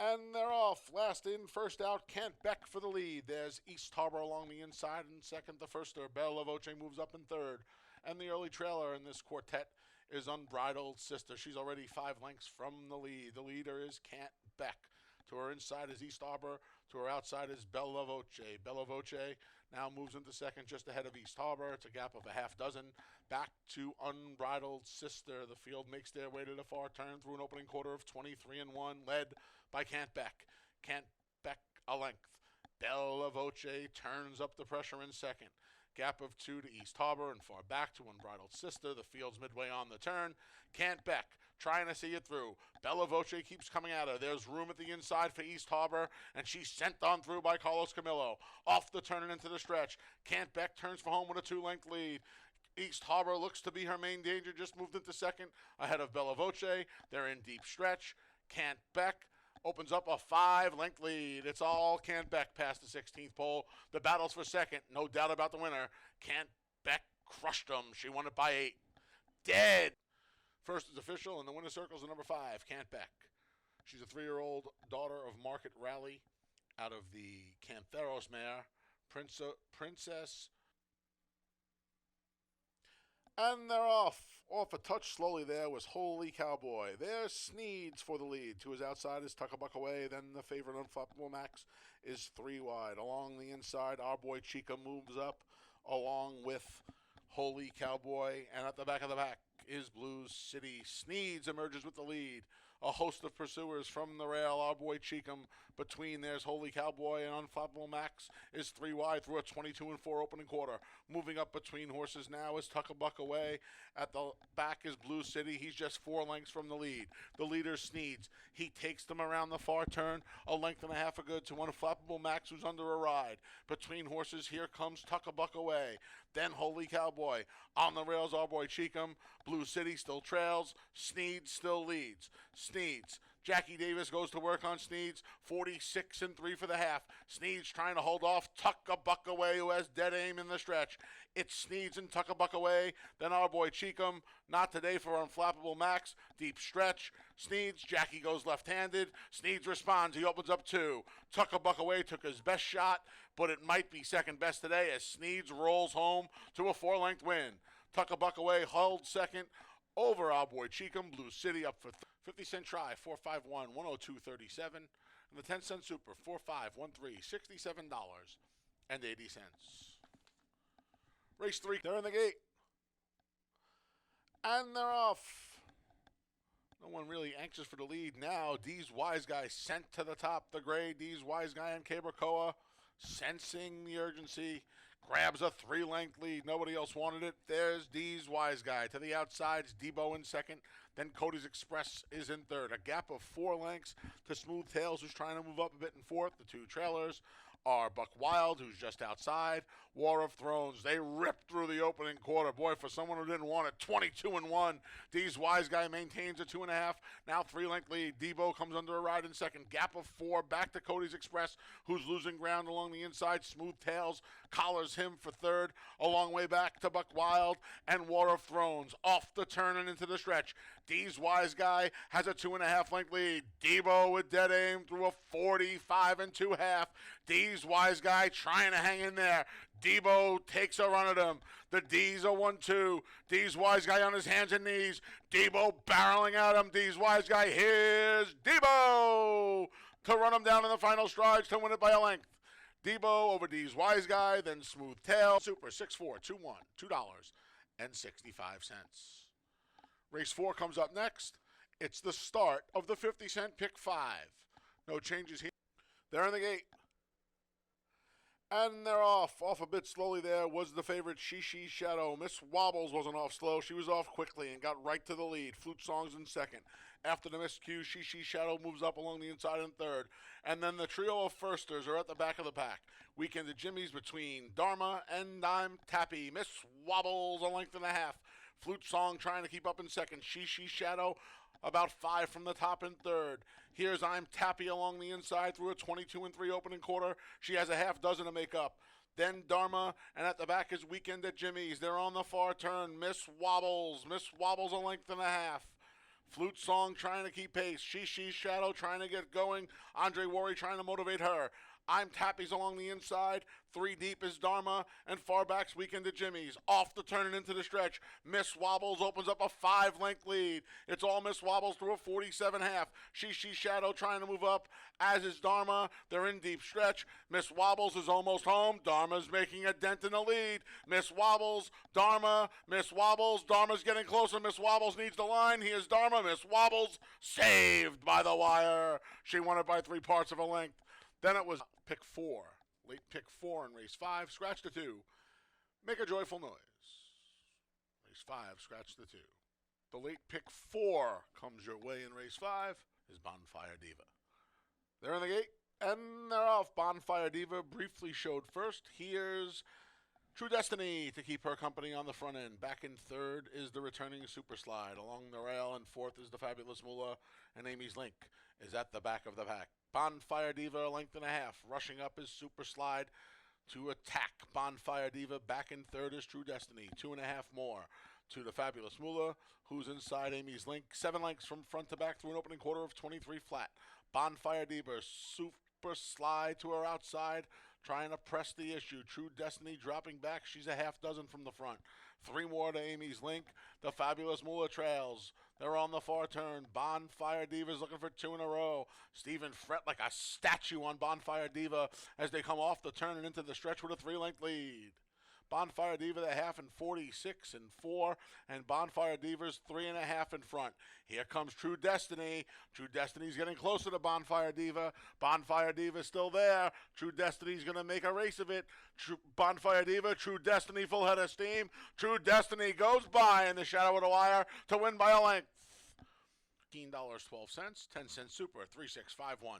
And they're off. Last in, first out, Kent Beck for the lead. There's East Harbor along the inside in second. The firster, Bella Voce, moves up in third. And the early trailer in this quartet is Unbridled Sister. She's already 5 lengths from the lead. The leader is Kent Beck. To her inside is East Harbor. To her outside is Bella Voce. Bella Voce now moves into second just ahead of East Harbor. It's a gap of a half dozen. Back to Unbridled Sister. The field makes their way to the far turn through an opening quarter of 23-1, led by Kent Beck. Kent Beck a length. Bella Voce turns up the pressure in second. Gap of 2 to East Harbor and far back to Unbridled Sister. The field's midway on the turn. Kent Beck trying to see it through. Bella Voce keeps coming at her. There's room at the inside for East Harbor, and she's sent on through by Carlos Camillo. Off the turn and into the stretch. Kent Beck turns for home with a 2-length lead. East Harbor looks to be her main danger, just moved into second ahead of Bella Voce. They're in deep stretch. Kent Beck opens up a 5-length lead. It's all Kent Beck past the 16th pole. The battle's for second. No doubt about the winner. Kent Beck crushed them. She won it by 8. Dead. First is official, and the winner circles the number 5, Kent Beck. She's a 3-year-old daughter of Market Rally out of the Cantheros mare, Princess. And they're off. Off a touch slowly there was Holy Cowboy. There's Sneed's for the lead. To his outside is Tuckabuck Away. Then the favorite Unflappable Max is 3 wide. Along the inside, our boy Chica moves up along with Holy Cowboy. And at the back of the pack is Blues City. Sneed's emerges with the lead. A host of pursuers from the rail. Our boy Cheekham between there's Holy Cowboy and Unflappable Max is 3 wide through a 22-4 opening quarter. Moving up between horses now is Tuckabuck Away. At the back is Blue City. He's just 4 lengths from the lead. The leader Sneed's. He takes them around the far turn, a length and a half a good to Unflappable Max, who's under a ride. Between horses, here comes Tuckabuck Away. Then Holy Cowboy. On the rails, our boy Cheekham. Blue City still trails. Sneed still leads. Sneed's. Jackie Davis goes to work on Sneed's. 46-3 for the half. Sneed's trying to hold off Tuckabuck Away, who has dead aim in the stretch. It's Sneed's and Tuckabuck Away. Then our boy Cheekham. Not today for Unflappable Max. Deep stretch. Sneed's. Jackie goes left-handed. Sneed's responds. He opens up 2. Tuckabuck Away took his best shot, but it might be second best today as Sneed's rolls home to a 4-length win. Tuckabuck Away held second over our boy Cheekham. Blue City up for 50-cent try, 451, 102.37. And the 10-cent super, 4513, $67.80. Race 3, they're in the gate. And they're off. No one really anxious for the lead now. D's Wise Guy sent to the top. The gray D's Wise Guy and Cabracoa, sensing the urgency, grabs a 3-length lead. Nobody else wanted it. There's D's Wise Guy. To the outsides, Debo in second. Then Cody's Express is in third. A gap of 4 lengths to Smooth Tails, who's trying to move up a bit in fourth. The 2 trailers are Buck Wild, who's just outside. War of Thrones. They ripped through the opening quarter. Boy, for someone who didn't want it, 22-1. D's Wise Guy maintains a 2.5. Now 3-length lead. Debo comes under a ride in second. Gap of 4. Back to Cody's Express, who's losing ground along the inside. Smooth Tails collars him for third. A long way back to Buck Wild and War of Thrones. Off the turn and into the stretch. D's Wise Guy has a 2.5-length lead. Debo with dead aim through a 45 2/2. D's Wise Guy trying to hang in there. Debo takes a run at him. The D's are 1-2. D's Wise Guy on his hands and knees. Debo barreling at him. D's Wise Guy. Here's Debo to run him down in the final strides to win it by a length. Debo over D's Wise Guy, then Smooth Tail. Super 6-4, 2-1, $2.65. Race 4 comes up next. It's the start of the 50-cent pick 5. No changes here. They're in the gate. And they're off. Off a bit slowly there was the favorite Shishi Shadow. Miss Wobbles wasn't off slow. She was off quickly and got right to the lead. Flute Songs in second. After the miscue, Shishi Shadow moves up along the inside in third. And then the trio of firsters are at the back of the pack. Weekend at Jimmy's between Dharma and I'm Tappy. Miss Wobbles a length and a half. Flute Song trying to keep up in second. Shishi Shadow about 5 from the top in third. Here's I'm Tappy along the inside through a 22-3 opening quarter. She has a half dozen to make up. Then Dharma, and at the back is Weekend at Jimmy's. They're on the far turn. Miss Wobbles a length and a half. Flute Song trying to keep pace. She's Shadow trying to get going. Andre Worry trying to motivate her. I'm Tappy's along the inside. 3 deep is Dharma, and far back's Weekend to Jimmy's. Off the turn and into the stretch. Miss Wobbles opens up a 5-length lead. It's all Miss Wobbles through a 47.5. She's Shadow trying to move up, as is Dharma. They're in deep stretch. Miss Wobbles is almost home. Dharma's making a dent in the lead. Miss Wobbles, Dharma, Miss Wobbles. Dharma's getting closer. Miss Wobbles needs the line. Here's Dharma. Miss Wobbles saved by the wire. She won it by 3 parts of a length. Then it was pick 4. Late pick 4 in race 5. Scratch the 2. Make a joyful noise. Race 5. Scratch the 2. The late pick 4 comes your way in race 5 is Bonfire Diva. They're in the gate and they're off. Bonfire Diva briefly showed first. Here's True Destiny to keep her company on the front end. Back in third is the returning Super Slide. Along the rail in fourth is the Fabulous Moolah, and Amy's Link is at the back of the pack. Bonfire Diva a length and a half. Rushing up is Super Slide to attack. Bonfire Diva back in third is True Destiny. 2.5 more to the Fabulous Moolah, who's inside Amy's Link. 7 lengths from front to back through an opening quarter of 23 flat. Bonfire Diva, Super Slide to her outside, trying to press the issue. True Destiny dropping back. She's a half dozen from the front. 3 more to Amy's Link. The Fabulous Moolah trails. They're on the far turn. Bonfire Diva's looking for 2 in a row. Steven fret like a statue on Bonfire Diva as they come off the turn and into the stretch with a 3-length lead. Bonfire Diva the half in 46 and 4, and Bonfire Diva's 3.5 in front. Here comes True Destiny. True Destiny's getting closer to Bonfire Diva. Bonfire Diva's still there. True Destiny's going to make a race of it. Bonfire Diva, True Destiny, full head of steam. True Destiny goes by in the shadow of the wire to win by a length. $15.12, 10-cent super, 3651.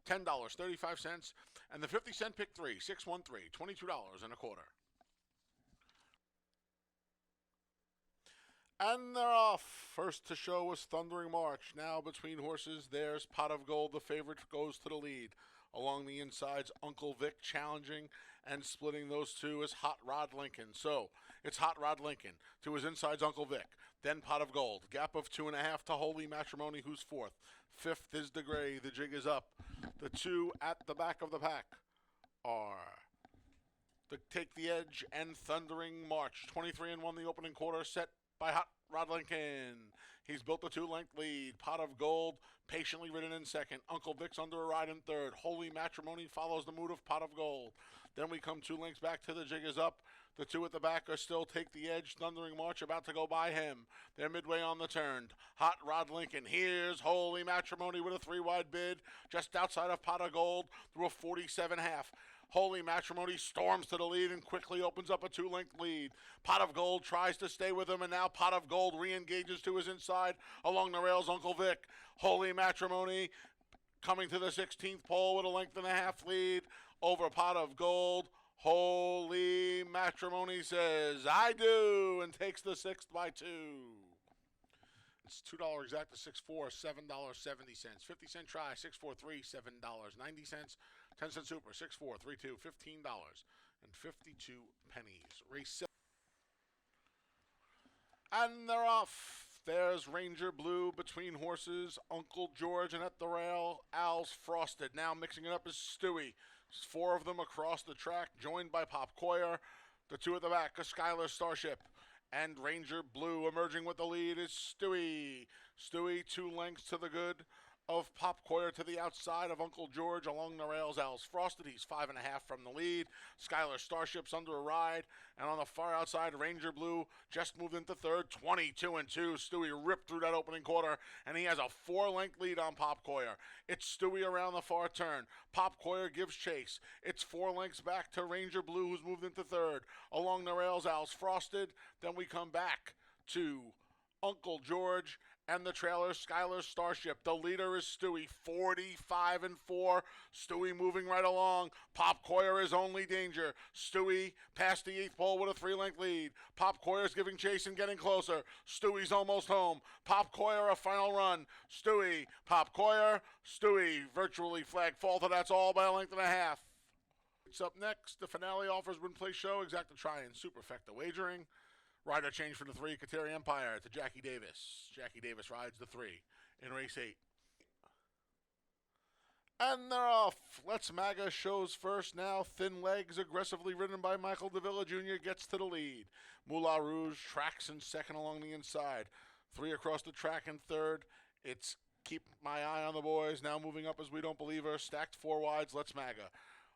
$10.35, and the 50-cent pick 3, 613, $22.25. And they're off. First to show was Thundering March. Now between horses, there's Pot of Gold. The favorite goes to the lead. Along the insides, Uncle Vic challenging and splitting those two is Hot Rod Lincoln. So it's Hot Rod Lincoln to his insides, Uncle Vic. Then Pot of Gold. Gap of 2.5 to Holy Matrimony, who's fourth. Fifth is the Gray. The jig is up. The 2 at the back of the pack are the Take the Edge and Thundering March. 23 and 1 the opening quarter, set by Hot Rod Lincoln. He's built a 2-length lead. Pot of Gold patiently ridden in second. Uncle Vic's under a ride in third. Holy Matrimony follows the mood of Pot of Gold. Then we come 2 lengths back to the jig is up. The 2 at the back are still Take the Edge. Thundering March about to go by him. They're midway on the turn. Hot Rod Lincoln. Here's Holy Matrimony with a 3-wide bid just outside of Pot of Gold through a 47.5. Holy Matrimony storms to the lead and quickly opens up a 2-length lead. Pot of Gold tries to stay with him, and now Pot of Gold re-engages to his inside along the rails, Uncle Vic. Holy Matrimony coming to the 16th pole with a length and a half lead over Pot of Gold. Holy Matrimony says, I do, and takes the 6th by 2. It's $2 exact to 6-4, $7.70. 50-cent try, 6-4-3, $7.90. 10-cent super, 6-4-3-2, $15.52. Race 7. And they're off. There's Ranger Blue between horses, Uncle George, and at the rail, Al's Frosted. Now mixing it up is Stewie. 4 of them across the track, joined by Pop Coyer. The 2 at the back, a Skylar Starship. And Ranger Blue emerging with the lead is Stewie. Stewie 2 lengths to the good of Pop Coyer to the outside of Uncle George along the rails. Al's Frosted, he's 5.5 from the lead. Skylar Starship's under a ride. And on the far outside, Ranger Blue just moved into third, 22 and 2. Stewie ripped through that opening quarter, and he has a 4-length lead on Pop Coyer. It's Stewie around the far turn. Pop Coyer gives chase. It's 4 lengths back to Ranger Blue, who's moved into third. Along the rails, Al's Frosted. Then we come back to Uncle George and the trailer, Skylar Starship. The leader is Stewie, 45 and 4. Stewie moving right along. Pop Coyer is only danger. Stewie past the 8th pole with a 3-length lead. Pop Coyer's giving chase and getting closer. Stewie's almost home. Pop Coyer a final run. Stewie, Pop Coyer, Stewie virtually flag faulted. That's all by a length and a half. It's up next. The finale offers win play show. Exacta try and superfecta wagering. Rider change for the 3, Kateri Empire to Jackie Davis. Jackie Davis rides the 3 in race 8. And they're off. Let's MAGA shows first now. Thin Legs, aggressively ridden by Michael Davila Jr., gets to the lead. Moulin Rouge tracks in second along the inside. 3 across the track in third. It's Keep My Eye on the Boys, now moving up as We Don't Believe Her. Stacked 4 wides, Let's MAGA.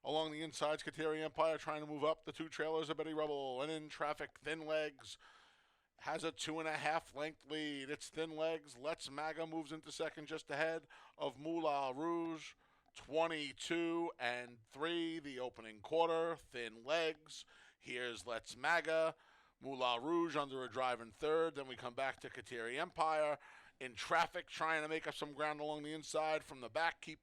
Along the insides, Kateri Empire trying to move up. The 2 trailers of Betty Rubble. And in traffic, Thin Legs has a 2.5 length lead. It's Thin Legs. Let's MAGA moves into second just ahead of Moulin Rouge. 22 and 3, the opening quarter. Thin Legs. Here's Let's MAGA. Moulin Rouge under a drive in third. Then we come back to Kateri Empire. In traffic, trying to make up some ground along the inside. From the back, Keep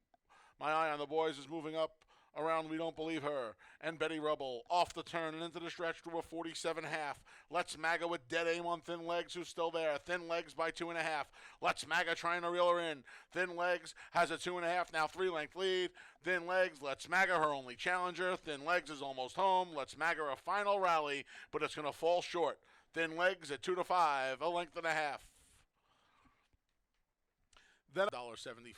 My Eye on the Boys is moving up around We Don't Believe Her. And Betty Rubble off the turn and into the stretch to a 47.5. Let's MAGA with dead aim on Thin Legs, who's still there. Thin Legs by 2.5. Let's MAGA trying to reel her in. Thin Legs has a 2.5, now 3-length lead. Thin Legs, Let's MAGA, her only challenger. Thin Legs is almost home. Let's MAGA a final rally, but it's going to fall short. Thin Legs at 2-5, a length and a half. Then $1.75.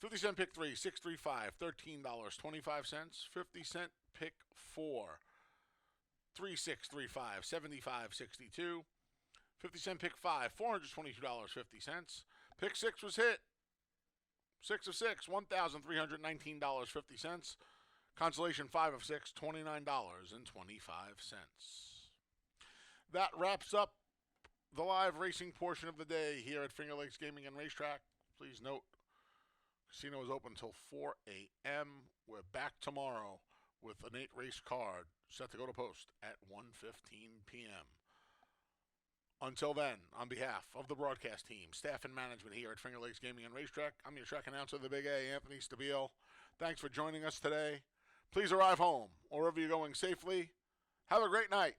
50-cent pick 3, 635, $13.25. 50-cent pick 4, 3635, $75.62. 50-cent pick 5, $422.50. Pick 6 was hit. 6 of 6, $1,319.50. Consolation 5 of 6, $29.25. That wraps up the live racing portion of the day here at Finger Lakes Gaming and Racetrack. Please note, casino is open until 4 a.m. We're back tomorrow with an 8-race card set to go to post at 1:15 p.m. Until then, on behalf of the broadcast team, staff and management here at Finger Lakes Gaming and Racetrack, I'm your track announcer, the Big A, Anthony Stabile. Thanks for joining us today. Please arrive home, or wherever you're going safely. Have a great night.